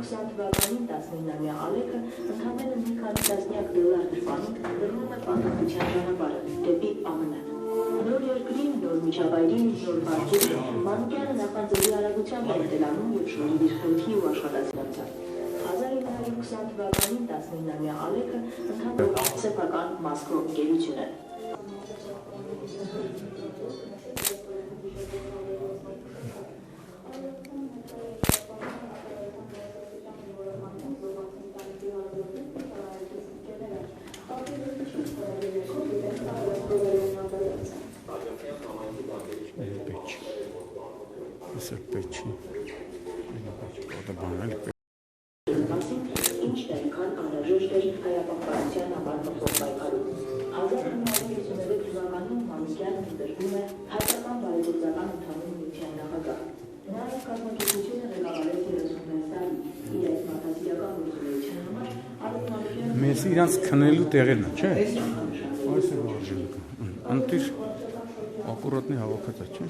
1920 թվականին 19-ամյա Ալեքը ընդամենը մի քանի տասնյակ դոլար դրամով դրվում է բանակցության ճանապարհը դեպի ԱՄՆ։ Նոր երկրի, նոր միջավայրի, նոր բարձր, Մանուկյանը նախանձելի արագությամբ է տելանում և շնորհիվ իր խելքի ու աշխատասիրության։ 1920 թվականին 19-ամյա Ալեքը ընդհանուր սեփական Մոսկվա ընկերություն է։ Ինչ տարիքան անհրաժեշտ էր հայապահպանության համար մղվող պայքարում։ 1956 թվականին Մանուկյանն ընտրվում է հայկական բարեգործական ընդհանուր միության նախագահ։ Նա այս կազմակերպությունը ղեկավարեց 36 տարի։ Իր այս մարդասիրական գործունեության համար Արեգ Մանուկյանը Մեզ իրանց քնելու տեղերն է, չէ՞։ Այս է վարժելը։ Անտիր ակուրատնի հավաքած է, չէ՞։